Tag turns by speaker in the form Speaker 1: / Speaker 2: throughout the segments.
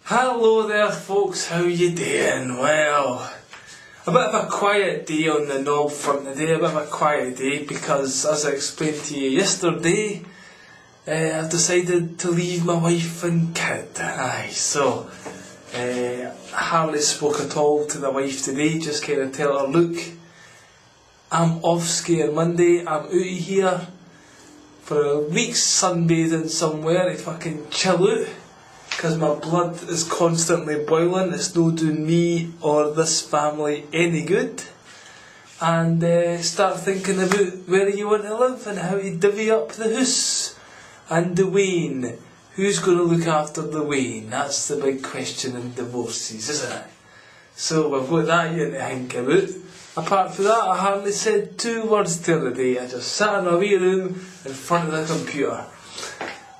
Speaker 1: Hello there folks, how you doing? Well, a bit of a quiet day on the Nob front today, a bit of a quiet day because, as I explained to you yesterday, I've decided to leave my wife and kid. So I hardly spoke at all to the wife today, just kind of tell her, look, I'm off ski on Monday, I'm out of here for a week's sunbathing somewhere to fucking chill out. Because my blood is constantly boiling, it's no doing me or this family any good. And start thinking about where you want to live and how to divvy up the house. And the wane. Who's going to look after the wane? That's the big question in divorces, isn't it? So we've got that yet to think about. Apart from that, I hardly said 2 words the other day. I just sat in a wee room in front of the computer.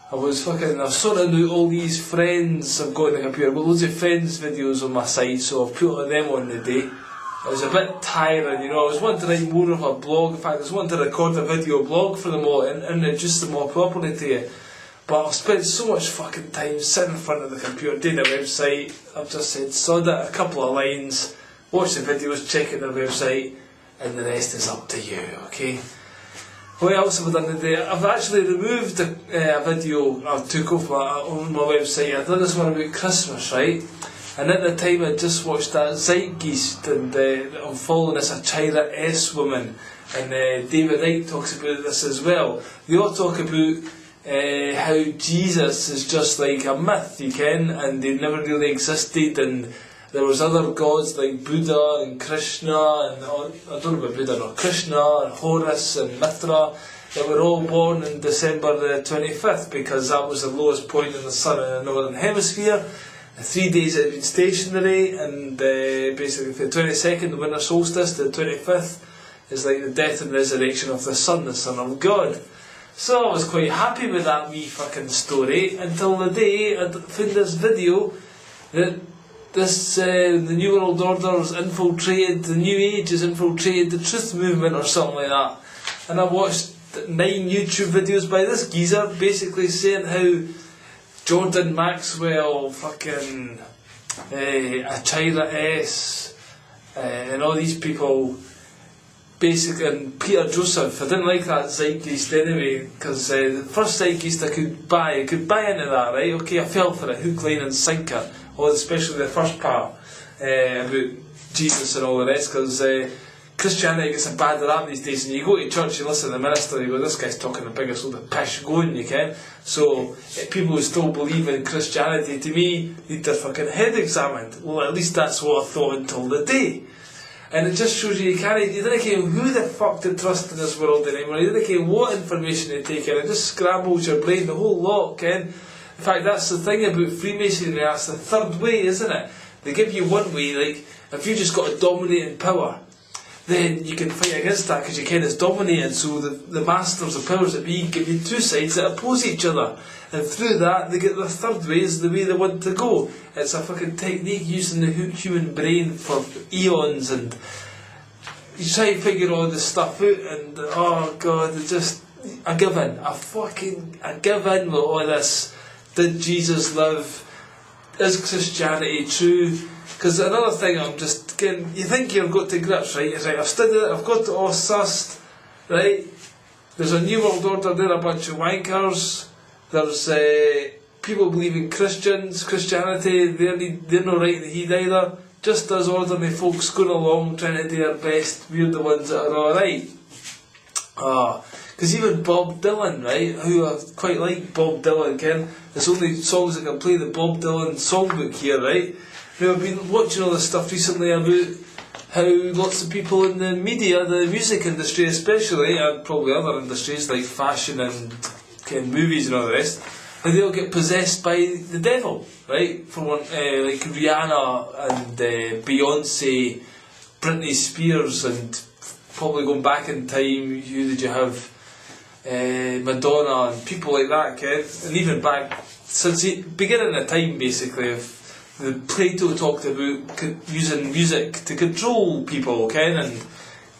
Speaker 1: I've sorted out all these friends I've got on the computer. I've got loads of friends videos on my site, so I've put all of them on today. It was a bit tiring, I was wanting to write more of a blog. In fact, I was wanting to record a video blog for them all and introduce them all properly to you. But I've spent so much fucking time sitting in front of the computer doing a website. I've just said, sod it, a couple of lines, watch the videos, check out the website, and the rest is up to you, okay? What else have I done today? I've actually removed a video I took off on my website. I've done this one about Christmas, right? And at the time I just watched that Zeitgeist, and I'm following this Achira S woman, and David Icke talks about this as well. They all talk about how Jesus is just like a myth, you ken, and they never really existed, and there was other gods like Buddha and Krishna, and I don't know about Buddha or Krishna, and Horus and Mithra, that were all born in December the 25th, because that was the lowest point in the sun in the northern hemisphere. 3 days it had been stationary, and basically for the 22nd, the winter solstice, the 25th, is like the death and resurrection of the Son of God. So I was quite happy with that wee fucking story, until the day I found this video that the New World Order has infiltrated, the New Age has infiltrated the Truth Movement or something like that. And I watched 9 YouTube videos by this geezer basically saying how Jordan Maxwell, fucking Achira S, and all these people, basically, and Peter Joseph. I didn't like that Zeitgeist anyway, because the first Zeitgeist I could buy into that, right? Okay, I fell for it, hook, line and sinker. Well, especially the first part about Jesus and all the rest, because Christianity gets a bad rap these days, and you go to church, you listen to the minister, you go, this guy's talking the biggest load of pish going, you can. So people who still believe in Christianity, to me, need their fucking head examined. Well, at least that's what I thought until the day. And it just shows you don't care who the fuck to trust in this world anymore. You don't care what information you take in. It just scrambles your brain, the whole lot, Ken. In fact, that's the thing about Freemasonry, that's the third way, isn't it? They give you one way, like, if you just got a dominating power, then you can fight against that because you can, it's dominated, so the masters, the powers that be, give you 2 sides that oppose each other. And through that, they get the third way, is the way they want to go. It's a fucking technique using the human brain for eons, and you try to figure all this stuff out, and oh god, it's just, I give in with all this. Did Jesus live? Is Christianity true? Because another thing I'm just getting, you think you've got to grips, right? It's like, I've studied it, I've got it all sussed, right? There's a New World Order, they're a bunch of wankers. There's people believing Christianity, they're not right in the heed either. Just as ordinary folks going along trying to do their best, we're the ones that are alright. Because even Bob Dylan, right, who I quite like Bob Dylan, Ken, there's only songs that can play the Bob Dylan songbook here, right? Now I've been watching all this stuff recently about how lots of people in the media, the music industry especially, and probably other industries like fashion and movies and all the rest, and they all get possessed by the devil, right? For one, like Rihanna and Beyonce, Britney Spears, and probably going back in time, who did you have? Madonna and people like that, Ken, and even back since the beginning of time, basically, of the Plato talked about using music to control people, Ken, and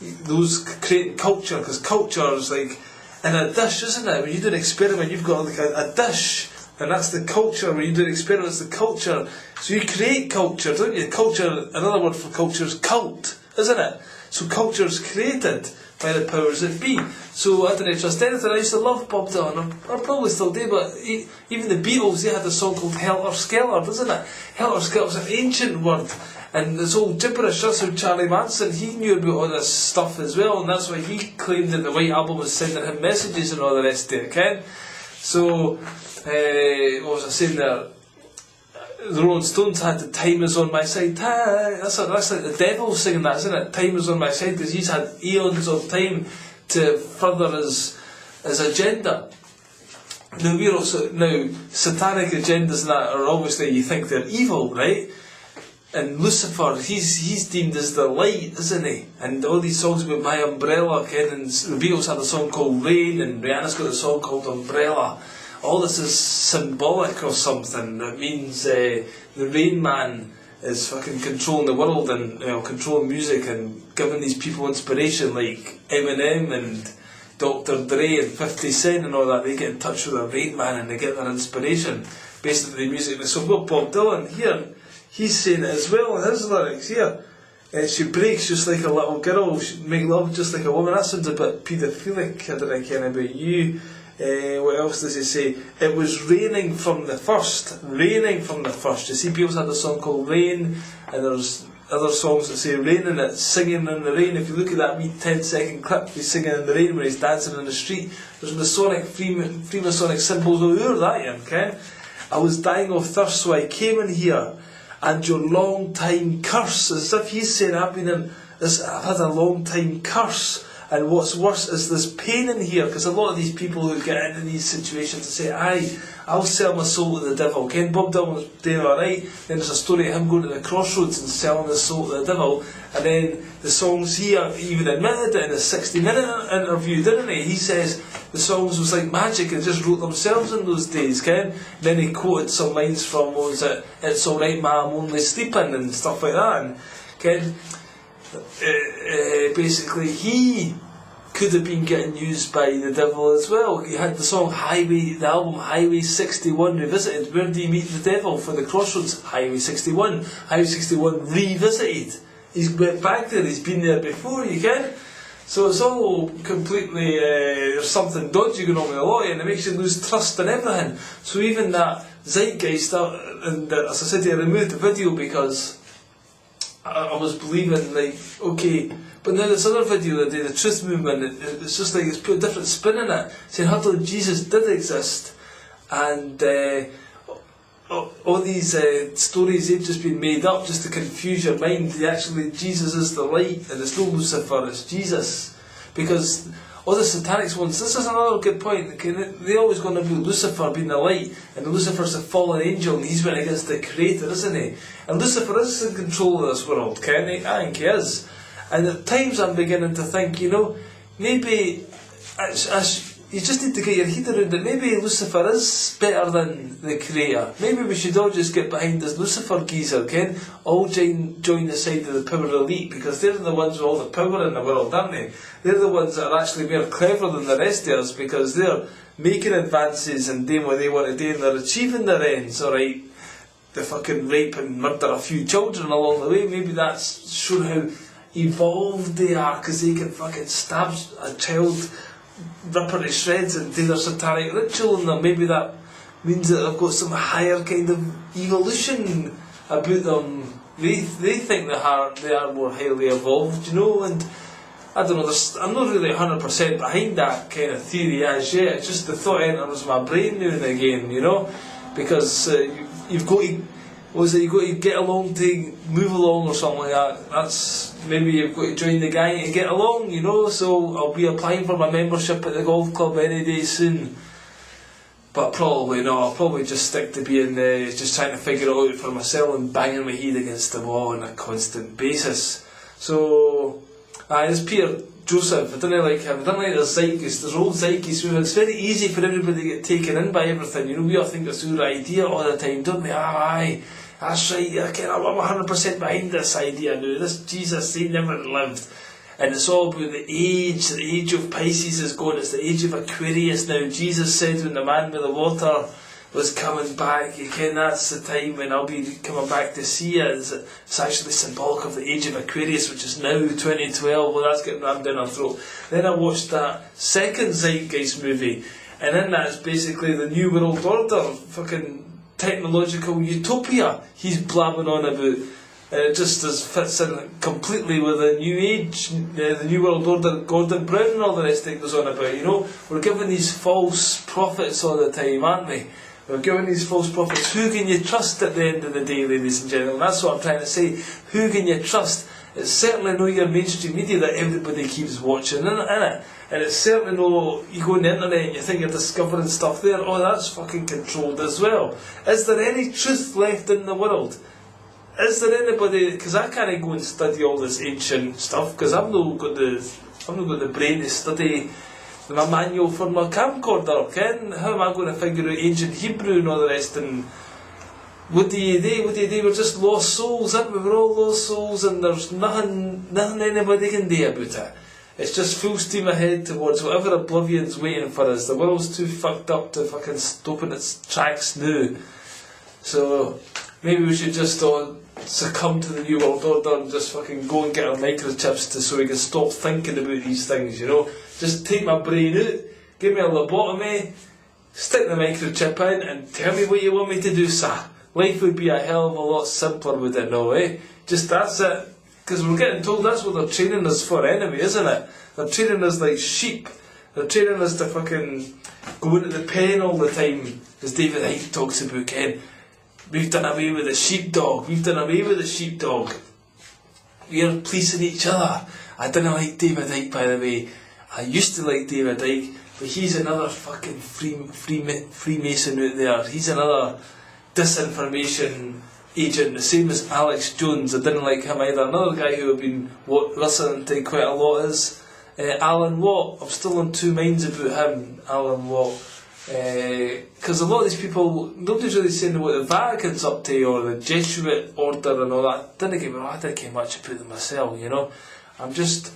Speaker 1: those creating culture, because culture is like in a dish, isn't it? When you do an experiment, you've got like a dish And that's the culture, when you do experiments, the culture. So you create culture, don't you? Culture, another word for culture is cult, isn't it? So culture is created by the powers that be. So I didn't trust anything. I used to love Bob Dylan. I probably still do, but even the Beatles, they had a song called Helter Skelter, doesn't it? Helter Skelter is an ancient word. And it's all gibberish. That's how Charlie Manson, he knew about all this stuff as well, and that's why he claimed that the White Album was sending him messages and all the rest of it, Ken? So, what was I saying there? The Rolling Stones had the Time Is On My Side. That's like the devil singing that, isn't it? Time Is On My Side, because he's had eons of time to further his agenda. Now, satanic agendas and that are obviously, you think they're evil, right? And Lucifer, he's deemed as the light, isn't he? And all these songs about My Umbrella, Ken, and the Beatles had a song called Rain, and Rihanna's got a song called Umbrella. All this is symbolic or something. It means the Rain Man is fucking controlling the world and controlling music and giving these people inspiration, like Eminem and Dr. Dre and 50 Cent and all that. They get in touch with the Rain Man and they get their inspiration based on the music. So we've got Bob Dylan here. He's saying it as well in his lyrics here. She breaks just like a little girl, she make love just like a woman. That sounds a bit paedophilic. I don't know, Ken, about you. What else does he say? It was raining from the first. Raining from the first. You see, Beatles had a song called Rain, and there's other songs that say rain in it, singing in the rain. If you look at that wee 10-second clip, he's singing in the rain when he's dancing in the street. There's Masonic, Freemasonic symbols all over that, yeah, Ken. I was dying of thirst, so I came in here. And your long time curse, as if he's saying, I've had a long time curse, and what's worse is this pain in here, because a lot of these people who get into these situations say, I'll sell my soul to the devil. Ken, Bob Dylan was doing alright, then there's a story of him going to the crossroads and selling his soul to the devil, and then the songs he even admitted it in a 60-minute interview, didn't he? He says the songs was like magic and just wrote themselves in those days, Ken. Then he quoted some lines from, what was it, It's Alright Ma, I'm Only Sleeping, and stuff like that. And Ken, basically he could have been getting used by the devil as well. He had the album Highway 61 Revisited. Where do you meet the devil? For the crossroads, Highway 61. Highway 61 Revisited. He's went back there, he's been there before, you can. So it's all completely, there's something dodgy going on with a lot, and it makes you lose trust in everything. So even that zeitgeist, and as I said, I removed the video because I was believing, like, okay, but now this other video that the Truth Movement, it's just like it's put a different spin in it, saying how Jesus did exist, and all these stories, they've just been made up just to confuse your mind. Actually, Jesus is the light, and it's no Lucifer, it's Jesus. Because all the satanic ones, this is another good point, they always going to be Lucifer being the light, and Lucifer's a fallen angel, and he's went against the Creator, isn't he? And Lucifer is in control of this world, Ken. I think he is. And at times I'm beginning to think, maybe you just need to get your head around it. Maybe Lucifer is better than the Creator. Maybe we should all just get behind this Lucifer geezer, Ken. All join the side of the power elite, because they're the ones with all the power in the world, aren't they? They're the ones that are actually more clever than the rest of us, because they're making advances and doing what they want to do, and they're achieving their ends, alright? They fucking rape and murder a few children along the way. Maybe that's showing how evolved they are, because they can fucking stab a child, rip her to shreds and do their satanic ritual in them. Maybe that means that they've got some higher kind of evolution about them. They think they are more highly evolved, and I don't know, I'm not really 100% behind that kind of theory as yet. It's just the thought enters my brain now and again, because you've got to, you've got to get along to move along or something like that. That's, maybe you've got to join the gang to get along, so I'll be applying for my membership at the golf club any day soon. But probably not, I'll probably just stick to being just trying to figure it out for myself and banging my head against the wall on a constant basis. So, this Peter Joseph, I don't like him, I don't like the zeitgeist, there's old zeitgeist movement. It's very easy for everybody to get taken in by everything, we all think it's our idea all the time, don't we? Aye, that's right, I'm 100% behind this idea now, this Jesus, he never lived. And it's all about the age of Pisces is gone, it's the age of Aquarius now. Jesus said when the man with the water was coming back. You ken, that's the time when I'll be coming back to see it. It's actually symbolic of the age of Aquarius, which is now 2012. Well, that's getting rammed down our throat. Then I watched that second Zeitgeist movie, and in that is basically the New World Order, fucking technological utopia he's blabbing on about. And it just fits in completely with the New Age, the New World Order, Gordon Brown and all the rest of it goes on about, you know. We're given these false prophets all the time, aren't we? We're given these false prophets. Who can you trust at the end of the day, ladies and gentlemen? That's what I'm trying to say. Who can you trust? It's certainly not your mainstream media that everybody keeps watching, innit? And it's certainly no, you go on the internet and you think you're discovering stuff there, oh, that's fucking controlled as well. Is there any truth left in the world? Is there anybody, because I can't go and study all this ancient stuff, because I've not got the brain to study my manual for my camcorder, Ken? How am I going to figure out ancient Hebrew and all the rest? And what do you do? We're just lost souls, aren't we? We're all lost souls, and there's nothing anybody can do about it. It's just full steam ahead towards whatever oblivion's waiting for us. The world's too fucked up to fucking stop in its tracks now. So maybe we should just succumb to the New World Order and just fucking go and get our microchips so we can stop thinking about these things, you know. Just take my brain out, give me a lobotomy, stick the microchip in and tell me what you want me to do, sir. Life would be a hell of a lot simpler with it now, eh? Just that's it. Because we're getting told that's what they're training us for anyway, isn't it? They're training us like sheep. They're training us to fucking go into the pen all the time, as David Icke talks about, Ken. We've done away with the sheepdog. We've done away with the sheepdog. We're policing each other. I didn't like David Icke, by the way. I used to like David Icke, but he's another fucking Freemason out there. He's another disinformation agent, the same as Alex Jones. I didn't like him either. Another guy who I've been listening to quite a lot is Alan Watt. I'm still on two minds about him, Alan Watt. Because a lot of these people, nobody's really saying what the Vatican's up to or the Jesuit order and all that. Didn't get me wrong, I didn't care much about them myself, you know. I'm just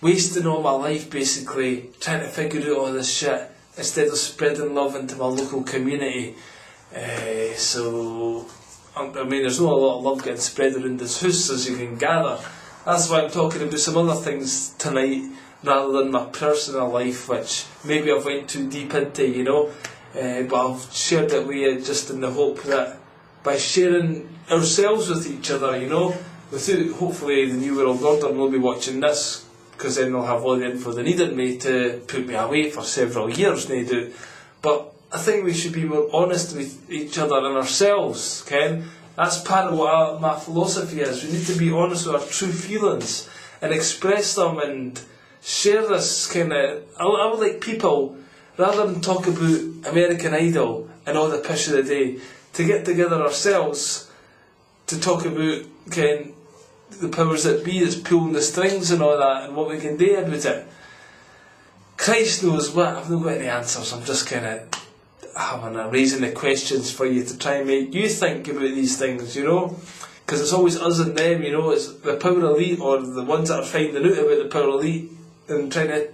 Speaker 1: wasting all my life basically trying to figure out all this shit instead of spreading love into my local community. So I mean, there's not a lot of love getting spread around this house, as you can gather. That's why I'm talking about some other things tonight rather than my personal life, which maybe I've went too deep into, you know. But I've shared it with you just in the hope that by sharing ourselves with each other, you know, without, hopefully the New World Order will be watching this, because then they'll have all the info they needed me to put me away for several years, no doubt. But I think we should be more honest with each other and ourselves, Ken. That's part of what my philosophy is. We need to be honest with our true feelings and express them and share this kind of... I would like people, rather than talk about American Idol and all the pish of the day, to get together ourselves to talk about, Ken, the powers that be that's pulling the strings and all that and what we can do about it. Christ knows what. I've not got any answers. I'm just kind of raising the questions for you to try and make you think about these things, you know, because it's always us and them, you know. It's the power elite or the ones that are finding out about the power elite and trying to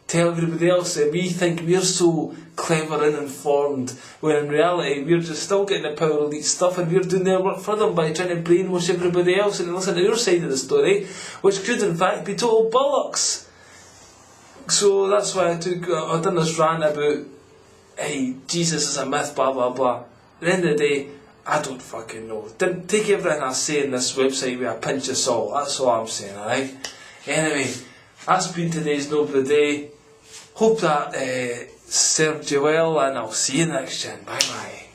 Speaker 1: tell everybody else that we think we're so clever and informed, when in reality we're just still getting the power elite stuff and we're doing their work for them by trying to brainwash everybody else and listen to your side of the story, which could in fact be total bollocks. So that's why I've done this rant about, hey, Jesus is a myth, blah blah blah. At the end of the day, I don't fucking know. Take everything I say in this website with a pinch of salt. That's all I'm saying, alright? Anyway, that's been today's Nob Today. Hope that served you well, and I'll see you next time. Bye bye.